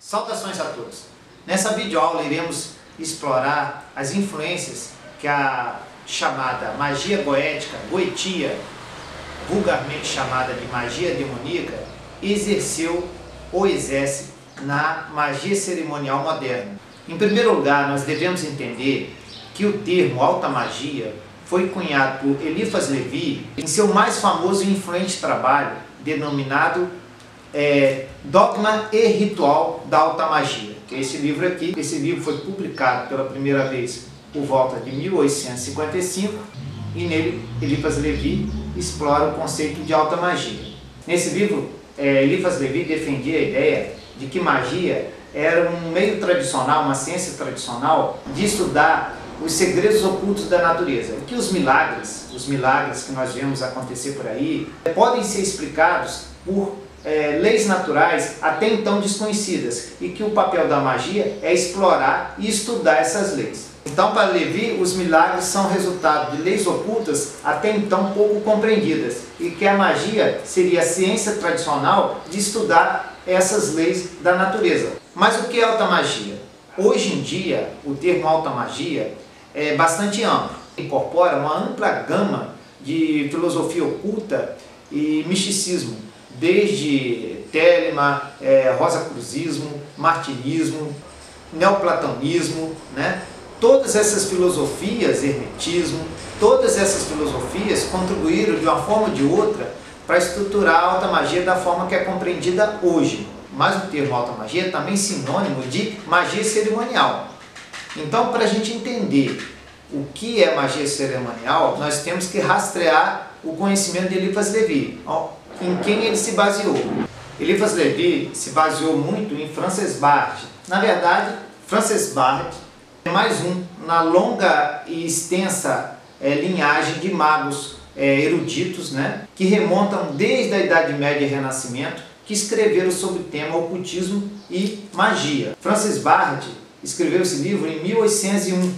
Saudações a todos! Nessa videoaula iremos explorar as influências que a chamada magia goética, goetia, vulgarmente chamada de magia demoníaca, exerceu ou exerce na magia cerimonial moderna. Em primeiro lugar, nós devemos entender que o termo alta magia foi cunhado por Eliphas Levi em seu mais famoso e influente trabalho, denominado Dogma e Ritual da Alta Magia, que é esse livro aqui. Esse livro foi publicado pela primeira vez por volta de 1855 e nele Eliphas Levi explora o conceito de alta magia. Nesse livro, Eliphas Levi defendia a ideia de que magia era um meio tradicional, uma ciência tradicional de estudar os segredos ocultos da natureza, que os milagres que nós vemos acontecer por aí, podem ser explicados por leis naturais até então desconhecidas, e que o papel da magia é explorar e estudar essas leis. Então, para Levi, os milagres são resultado de leis ocultas até então pouco compreendidas, e que a magia seria a ciência tradicional de estudar essas leis da natureza. Mas o que é alta magia? Hoje em dia, o termo alta magia é bastante amplo, incorpora uma ampla gama de filosofia oculta e misticismo, desde Telema, rosacruzismo, martinismo, neoplatonismo, né? Todas essas filosofias, hermetismo, todas essas filosofias contribuíram de uma forma ou de outra para estruturar a alta magia da forma que é compreendida hoje. Mas o termo alta magia é também sinônimo de magia cerimonial. Então, para a gente entender o que é magia cerimonial, nós temos que rastrear o conhecimento de Eliphas Levi, em quem ele se baseou. Eliphas Levi se baseou muito em Frances Baird. Na verdade, Frances Baird é mais um na longa e extensa linhagem de magos eruditos, né, que remontam desde a Idade Média e Renascimento, que escreveram sobre o tema ocultismo e magia. Frances Baird escreveu esse livro em 1801.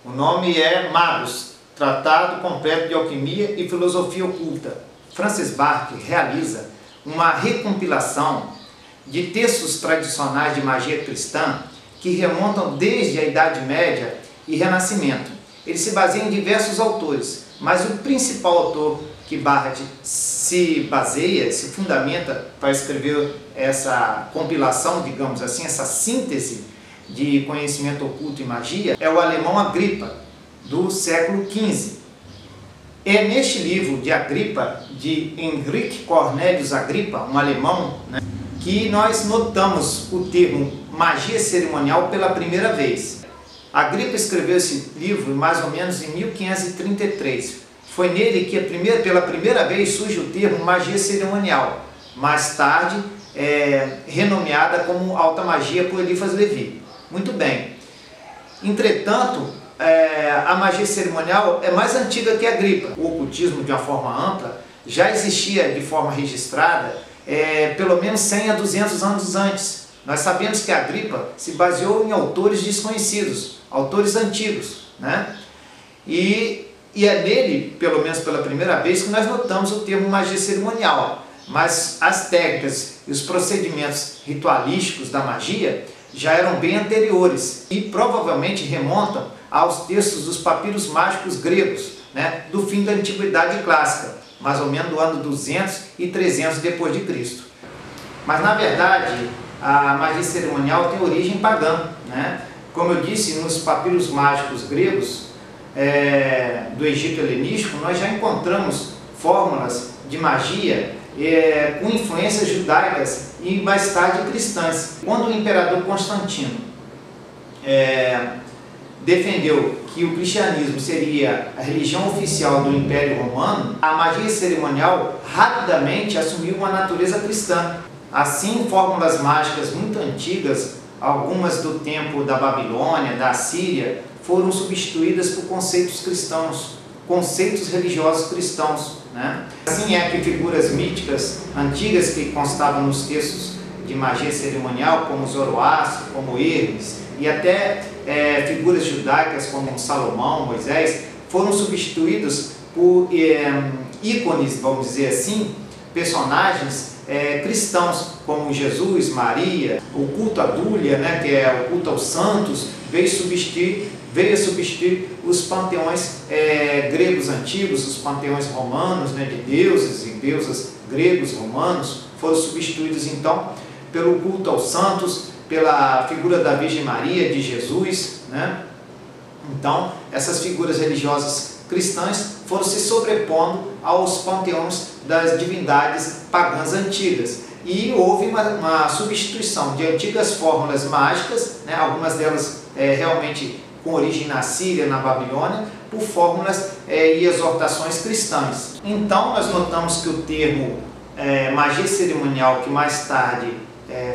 O nome é Magos, Tratado Completo de Alquimia e Filosofia Oculta. Frances Baird realiza uma recompilação de textos tradicionais de magia cristã que remontam desde a Idade Média e Renascimento. Ele se baseia em diversos autores, mas o principal autor que Baird se baseia, se fundamenta para escrever essa compilação, digamos assim, essa síntese de conhecimento oculto e magia, é o alemão Agrippa, do século XV. É neste livro de Agrippa, de Henrique Cornelius Agrippa, um alemão, né, que nós notamos o termo magia cerimonial pela primeira vez. Agrippa escreveu esse livro mais ou menos em 1533. Foi nele que pela primeira vez surge o termo magia cerimonial, mais tarde renomeada como alta magia por Eliphas Levi. Muito bem. Entretanto, a magia cerimonial é mais antiga que Agrippa. O ocultismo, de uma forma ampla, já existia de forma registrada pelo menos 100 a 200 anos antes. Nós sabemos que Agrippa se baseou em autores desconhecidos, autores antigos, né? E é nele, pelo menos pela primeira vez, que nós notamos o termo magia cerimonial. Mas as técnicas e os procedimentos ritualísticos da magia já eram bem anteriores e provavelmente remontam aos textos dos papiros mágicos gregos, né, do fim da Antiguidade Clássica, mais ou menos do ano 200 e 300 depois de Cristo. Mas na verdade, a magia cerimonial tem origem pagã, né? Como eu disse, nos papiros mágicos gregos do Egito helenístico, nós já encontramos fórmulas de magia com influências judaicas e mais tarde cristãs. Quando o imperador Constantino defendeu que o cristianismo seria a religião oficial do Império Romano, a magia cerimonial rapidamente assumiu uma natureza cristã. Assim, fórmulas mágicas muito antigas, algumas do tempo da Babilônia, da Síria, foram substituídas por conceitos cristãos, conceitos religiosos cristãos, né? Assim é que figuras míticas antigas que constavam nos textos de magia cerimonial, como Zoroastro, como Hermes, e até figuras judaicas como Salomão, Moisés, foram substituídos por ícones, vamos dizer assim, personagens cristãos, como Jesus, Maria, o culto à Dúlia, né, que é o culto aos santos, veio a substituir os panteões gregos antigos, os panteões romanos, né, de deuses e deusas gregos, romanos, foram substituídos então pelo culto aos santos, pela figura da Virgem Maria, de Jesus, né? Então, essas figuras religiosas cristãs foram se sobrepondo aos panteões das divindades pagãs antigas. E houve uma substituição de antigas fórmulas mágicas, né, algumas delas realmente com origem na Síria, na Babilônia, por fórmulas e exortações cristãs. Então, nós notamos que o termo magia cerimonial, que mais tarde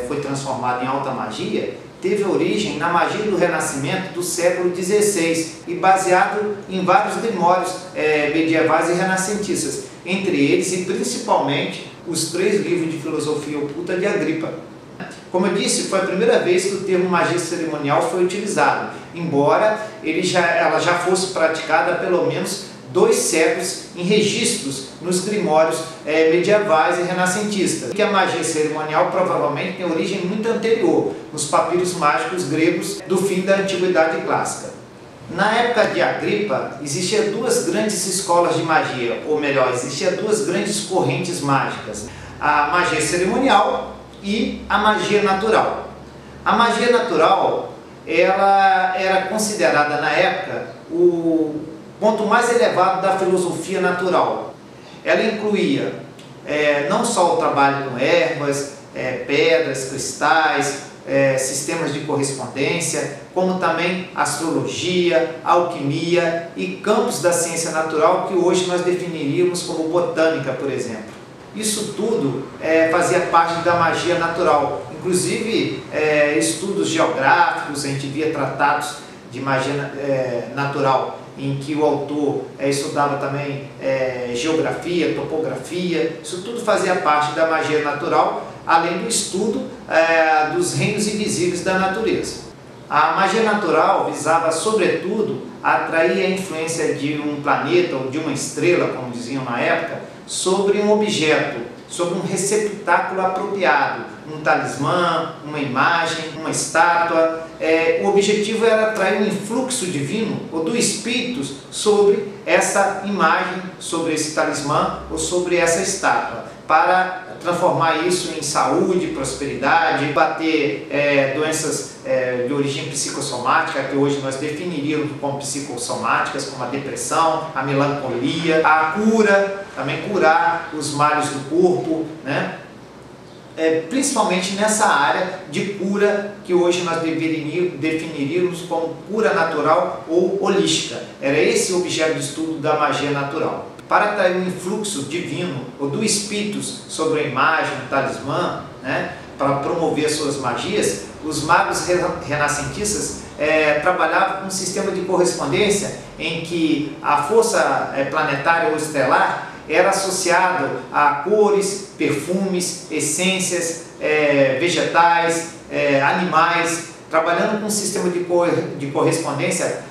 foi transformado em alta magia, teve origem na magia do Renascimento do século XVI e baseado em vários grimórios medievais e renascentistas, entre eles e principalmente os 3 livros de filosofia oculta de Agripa. Como eu disse, foi a primeira vez que o termo magia cerimonial foi utilizado, embora ela já fosse praticada há pelo menos 2 séculos em registros nos grimórios medievais e renascentistas. Que a magia cerimonial provavelmente tem origem muito anterior, nos papiros mágicos gregos do fim da Antiguidade Clássica. Na época de Agripa, existiam 2 grandes escolas de magia, ou melhor, existiam 2 grandes correntes mágicas: a magia cerimonial e a magia natural. A magia natural, ela era considerada na época o ponto mais elevado da filosofia natural. Ela incluía não só o trabalho com ervas, pedras, cristais, sistemas de correspondência, como também astrologia, alquimia e campos da ciência natural que hoje nós definiríamos como botânica, por exemplo. Isso tudo fazia parte da magia natural. Inclusive, estudos geográficos, a gente via tratados de magia natural, em que o autor estudava também geografia, topografia. Isso tudo fazia parte da magia natural, além do estudo dos reinos invisíveis da natureza. A magia natural visava, sobretudo, atrair a influência de um planeta ou de uma estrela, como diziam na época, sobre um objeto, sobre um receptáculo apropriado, um talismã, uma imagem, uma estátua. O objetivo era atrair um influxo divino ou do Espírito sobre essa imagem, sobre esse talismã ou sobre essa estátua, para transformar isso em saúde, prosperidade, bater doenças de origem psicossomática, que hoje nós definiríamos como psicossomáticas, como a depressão, a melancolia, a cura, também curar os males do corpo, né? Principalmente nessa área de cura que hoje nós definiríamos como cura natural ou holística. Era esse o objeto de estudo da magia natural. Para atrair um influxo divino ou do Espírito sobre a imagem, o talismã, né, para promover suas magias, os magos renascentistas trabalhavam com um sistema de correspondência em que a força planetária ou estelar era associado a cores, perfumes, essências, vegetais, animais, trabalhando com um sistema de correspondência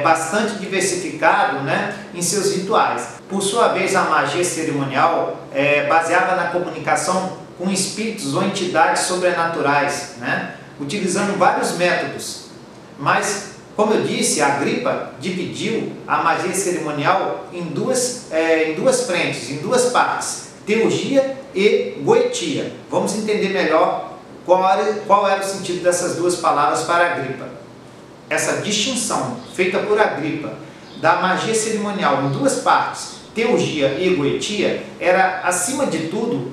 bastante diversificado, né, em seus rituais. Por sua vez, a magia cerimonial baseava na comunicação com espíritos ou entidades sobrenaturais, né, utilizando vários métodos. Mas, como eu disse, Agripa dividiu a magia cerimonial em duas frentes, em 2 partes: teurgia e goetia. Vamos entender melhor qual era o sentido dessas 2 palavras para Agripa. Essa distinção feita por Agripa da magia cerimonial em 2 partes, teurgia e goetia, era, acima de tudo,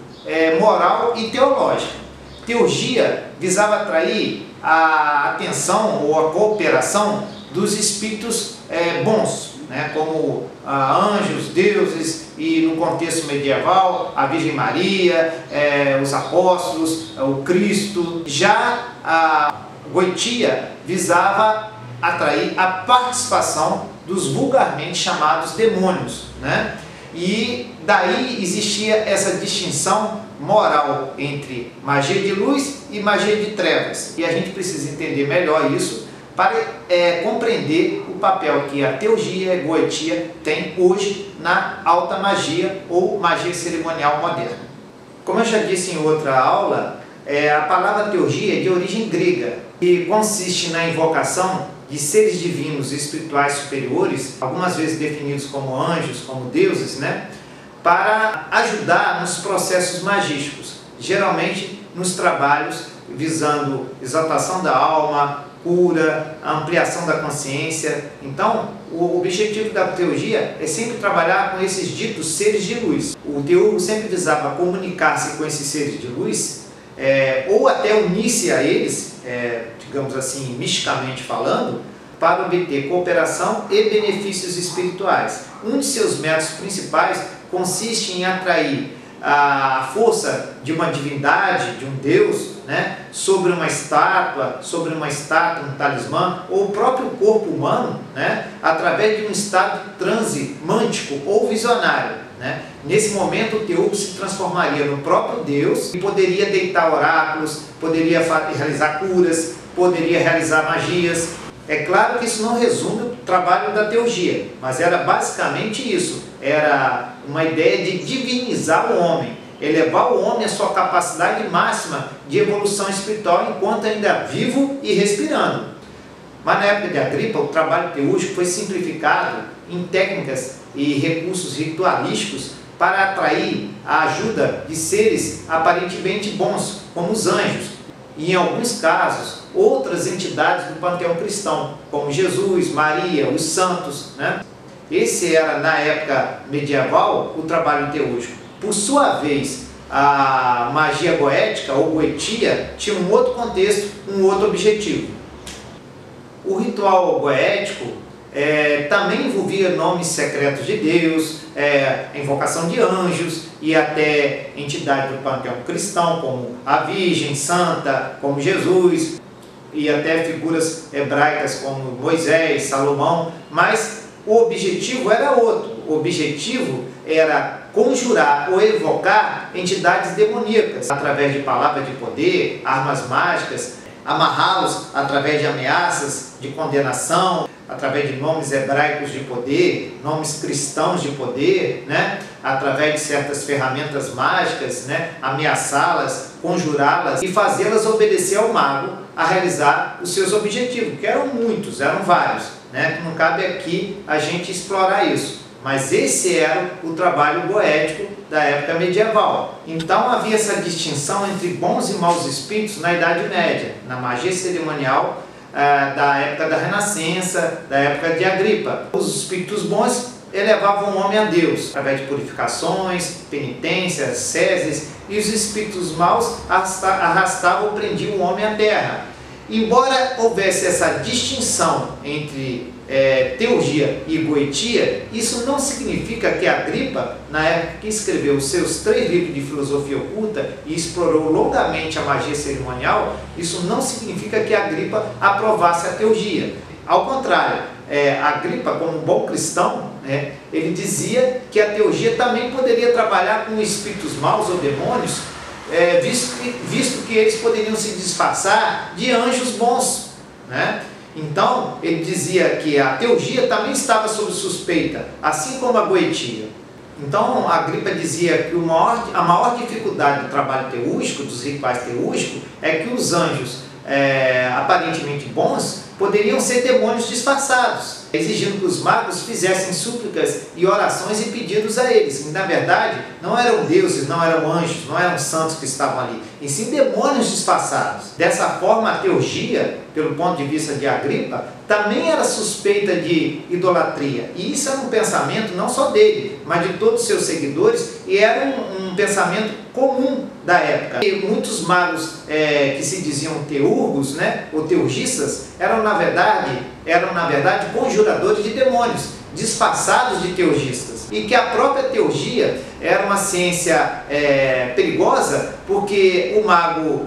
moral e teológica. Teurgia visava atrair a atenção ou a cooperação dos espíritos bons, né, como anjos, deuses e, no contexto medieval, a Virgem Maria, os apóstolos, o Cristo. Já a goetia visava atrair a participação dos vulgarmente chamados demônios, né? E daí existia essa distinção moral entre magia de luz e magia de trevas. E a gente precisa entender melhor isso para compreender o papel que a teurgia e a goetia tem hoje na alta magia ou magia cerimonial moderna. Como eu já disse em outra aula, a palavra teurgia é de origem grega e consiste na invocação de seres divinos e espirituais superiores, algumas vezes definidos como anjos, como deuses, né? Para ajudar nos processos magísticos, geralmente nos trabalhos visando exaltação da alma, cura, ampliação da consciência. Então, o objetivo da teurgia é sempre trabalhar com esses ditos seres de luz. O teurgo sempre visava comunicar-se com esses seres de luz, ou até unir-se a eles, digamos assim, misticamente falando, para obter cooperação e benefícios espirituais. Um de seus métodos principais consiste em atrair a força de uma divindade, de um deus, né, sobre uma estátua, um talismã, ou o próprio corpo humano, né, através de um estado de transe mântico ou visionário. Né? Nesse momento, o teurgo se transformaria no próprio Deus e poderia deitar oráculos, poderia realizar curas, poderia realizar magias. É claro que isso não resume o trabalho da teurgia, mas era basicamente isso. Era uma ideia de divinizar o homem, elevar o homem à sua capacidade máxima de evolução espiritual enquanto ainda vivo e respirando. Mas na época de Agripa, o trabalho teúrgico foi simplificado em técnicas e recursos ritualísticos para atrair a ajuda de seres aparentemente bons, como os anjos, e em alguns casos, outras entidades do panteão cristão, como Jesus, Maria, os santos, né? Esse era, na época medieval, o trabalho teúrgico. Por sua vez, a magia goética ou goetia tinha um outro contexto, um outro objetivo. O ritual goético também envolvia nomes secretos de Deus, a invocação de anjos e até entidades do panteão cristão, como a Virgem Santa, como Jesus, e até figuras hebraicas como Moisés, Salomão, mas o objetivo era outro. O objetivo era conjurar ou evocar entidades demoníacas através de palavras de poder, armas mágicas, amarrá-los através de ameaças, de condenação, através de nomes hebraicos de poder, nomes cristãos de poder, né? Através de certas ferramentas mágicas, né? Ameaçá-las, conjurá-las e fazê-las obedecer ao mago a realizar os seus objetivos, que eram muitos, eram vários, né? Não cabe aqui a gente explorar isso. Mas esse era o trabalho goético da época medieval. Então havia essa distinção entre bons e maus espíritos na Idade Média, na magia cerimonial da época da Renascença, da época de Agripa. Os espíritos bons elevavam o homem a Deus, através de purificações, penitências, seses, e os espíritos maus arrastavam ou prendiam o homem à terra. Embora houvesse essa distinção entre teurgia e goetia, isso não significa que Agripa, na época que escreveu os seus 3 livros de filosofia oculta e explorou longamente a magia cerimonial, isso não significa que Agripa aprovasse a teurgia. Ao contrário, Agripa, como um bom cristão, ele dizia que a teurgia também poderia trabalhar com espíritos maus ou demônios, visto que eles poderiam se disfarçar de anjos bons, né? Então, ele dizia que a teurgia também estava sob suspeita, assim como a goetia. Então, Agripa dizia que a maior dificuldade do trabalho teúrgico, dos rituais teúrgicos, é que os anjos aparentemente bons poderiam ser demônios disfarçados, exigindo que os magos fizessem súplicas e orações e pedidos a eles. E, na verdade, não eram deuses, não eram anjos, não eram santos que estavam ali, e sim demônios disfarçados. Dessa forma, a teurgia, pelo ponto de vista de Agripa, também era suspeita de idolatria. E isso era um pensamento não só dele, mas de todos os seus seguidores, e era um pensamento comum da época. E muitos magos que se diziam teurgos, né, ou teurgistas, eram na verdade conjuradores de demônios, disfarçados de teurgistas. E que a própria teurgia era uma ciência perigosa, porque o mago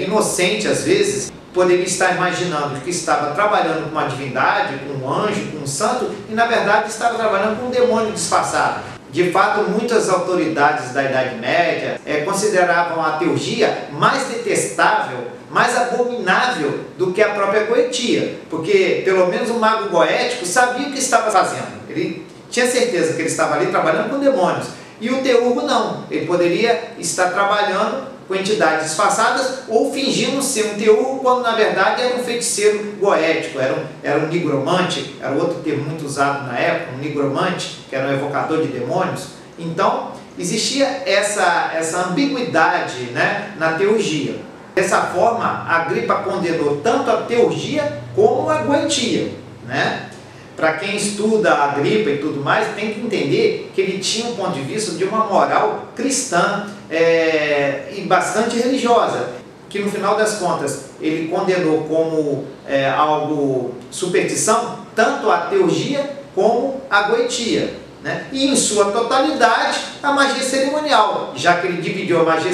inocente, às vezes, poderia estar imaginando que estava trabalhando com uma divindade, com um anjo, com um santo, e na verdade estava trabalhando com um demônio disfarçado. De fato, muitas autoridades da Idade Média consideravam a teurgia mais detestável, mais abominável do que a própria goetia, porque pelo menos o mago goético sabia o que estava fazendo. Ele tinha certeza que ele estava ali trabalhando com demônios. E o teurgo não, ele poderia estar trabalhando com entidades disfarçadas ou fingindo ser um teurgo, quando na verdade era um feiticeiro goético, era um nigromante, era outro termo muito usado na época, um nigromante, que era um evocador de demônios. Então, existia essa ambiguidade, né, na teurgia. Dessa forma, Agripa condenou tanto a teurgia como a goetia, né? Para quem estuda a Agripa e tudo mais, tem que entender que ele tinha um ponto de vista de uma moral cristã e bastante religiosa, que no final das contas ele condenou como algo superstição, tanto a teurgia como a goetia, né? E em sua totalidade a magia cerimonial, já que ele dividiu a magia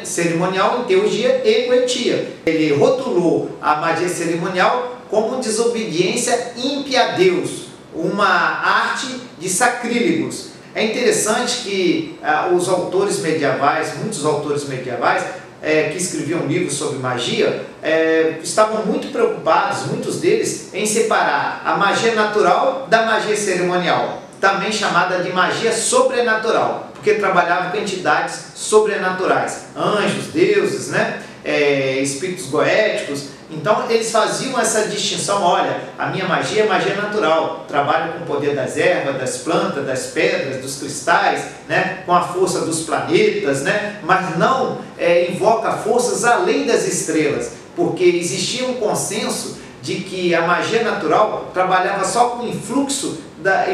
cerimonial em teurgia e goetia. Ele rotulou a magia cerimonial como desobediência ímpia a Deus, uma arte de sacrílegos. É interessante que os autores medievais, muitos autores medievais, que escreviam livros sobre magia, estavam muito preocupados, muitos deles, em separar a magia natural da magia cerimonial, também chamada de magia sobrenatural, porque trabalhavam com entidades sobrenaturais, anjos, deuses, né? Espíritos goéticos. Então eles faziam essa distinção: olha, a minha magia é magia natural, trabalho com o poder das ervas, das plantas, das pedras, dos cristais, né? Com a força dos planetas, né? Mas não invoca forças além das estrelas, porque existia um consenso de que a magia natural trabalhava só com o influxo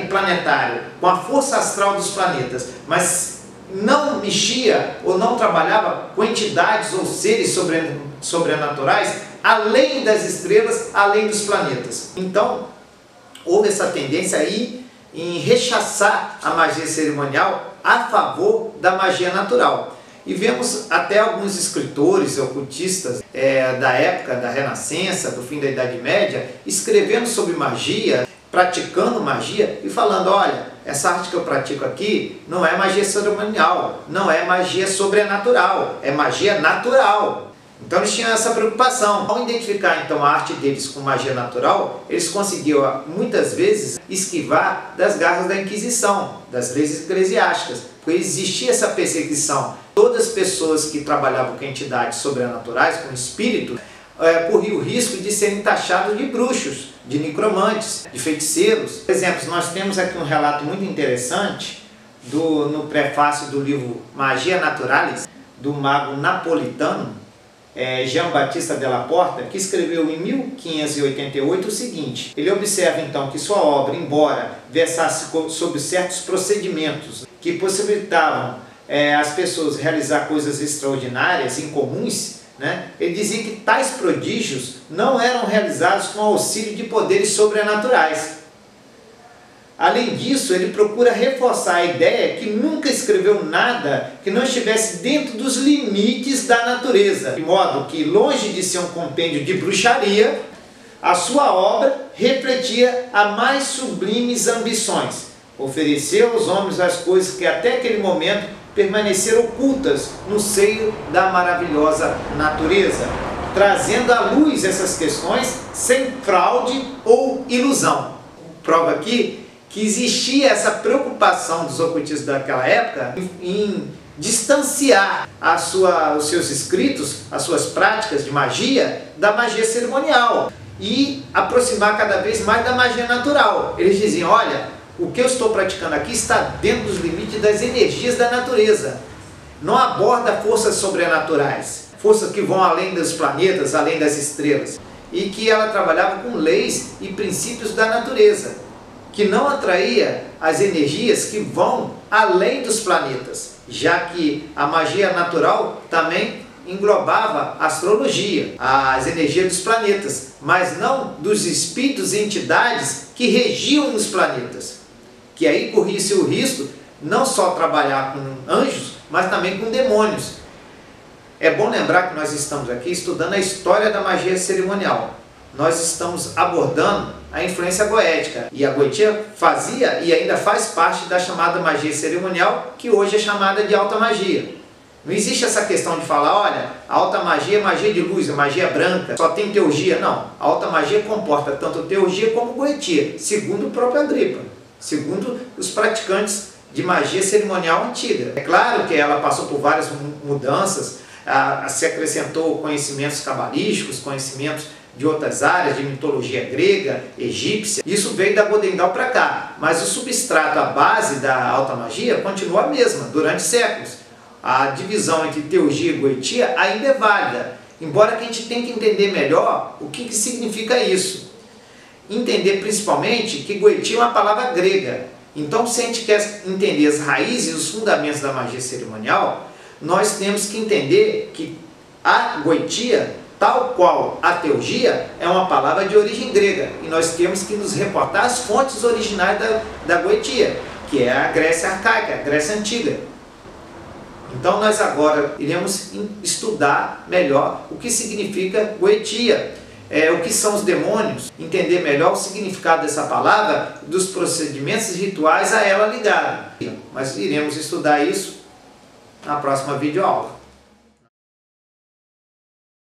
planetário, com a força astral dos planetas, mas não mexia ou não trabalhava com entidades ou seres sobrenaturais além das estrelas, além dos planetas. Então, houve essa tendência aí em rechaçar a magia cerimonial a favor da magia natural. E vemos até alguns escritores ocultistas da época da Renascença, do fim da Idade Média, escrevendo sobre magia, praticando magia e falando: olha, essa arte que eu pratico aqui não é magia cerimonial, não é magia sobrenatural, é magia natural. Então eles tinham essa preocupação. Ao identificar então a arte deles com magia natural, eles conseguiam muitas vezes esquivar das garras da Inquisição, das leis eclesiásticas, porque existia essa perseguição. Todas as pessoas que trabalhavam com entidades sobrenaturais, com espíritos, corriam o risco de serem taxados de bruxos, de necromantes, de feiticeiros. Por exemplo, nós temos aqui um relato muito interessante no prefácio do livro Magia Naturalis, do mago napolitano, Jean Baptista Della Porta, que escreveu em 1588 o seguinte: ele observa então que sua obra, embora versasse sobre certos procedimentos que possibilitavam as pessoas realizar coisas extraordinárias, incomuns, né? Ele dizia que tais prodígios não eram realizados com auxílio de poderes sobrenaturais. Além disso, ele procura reforçar a ideia que nunca escreveu nada que não estivesse dentro dos limites da natureza, de modo que, longe de ser um compêndio de bruxaria, a sua obra refletia as mais sublimes ambições. Ofereceu aos homens as coisas que até aquele momento permaneceram ocultas no seio da maravilhosa natureza, trazendo à luz essas questões sem fraude ou ilusão. Prova aqui que existia essa preocupação dos ocultistas daquela época em distanciar os seus escritos, as suas práticas de magia, da magia cerimonial e aproximar cada vez mais da magia natural. Eles diziam: olha, o que eu estou praticando aqui está dentro dos limites das energias da natureza. Não aborda forças sobrenaturais, forças que vão além dos planetas, além das estrelas. E que ela trabalhava com leis e princípios da natureza, que não atraía as energias que vão além dos planetas, já que a magia natural também englobava a astrologia, as energias dos planetas, mas não dos espíritos e entidades que regiam os planetas, que aí corria-se o risco não só trabalhar com anjos, mas também com demônios. É bom lembrar que nós estamos aqui estudando a história da magia cerimonial. Nós estamos abordando a influência goética, e a goetia fazia e ainda faz parte da chamada magia cerimonial, que hoje é chamada de alta magia. Não existe essa questão de falar: olha, a alta magia é magia de luz, é magia branca, só tem teurgia. Não, a alta magia comporta tanto teurgia como goetia, segundo o próprio Agripa, segundo os praticantes de magia cerimonial antiga. É claro que ela passou por várias mudanças, se acrescentou conhecimentos cabalísticos, conhecimentos de outras áreas, de mitologia grega, egípcia. Isso veio da Golden Dawn para cá, mas o substrato, a base da alta magia continua a mesma durante séculos. A divisão entre teurgia e goetia ainda é válida, embora que a gente tenha que entender melhor o que significa isso. Entender principalmente que goetia é uma palavra grega. Então, se a gente quer entender as raízes e os fundamentos da magia cerimonial, nós temos que entender que a goetia, tal qual a teurgia, é uma palavra de origem grega. E nós temos que nos reportar às fontes originais da goetia, que é a Grécia arcaica, a Grécia antiga. Então nós agora iremos estudar melhor o que significa goetia, o que são os demônios, entender melhor o significado dessa palavra, dos procedimentos e rituais a ela ligados. Mas iremos estudar isso na próxima videoaula.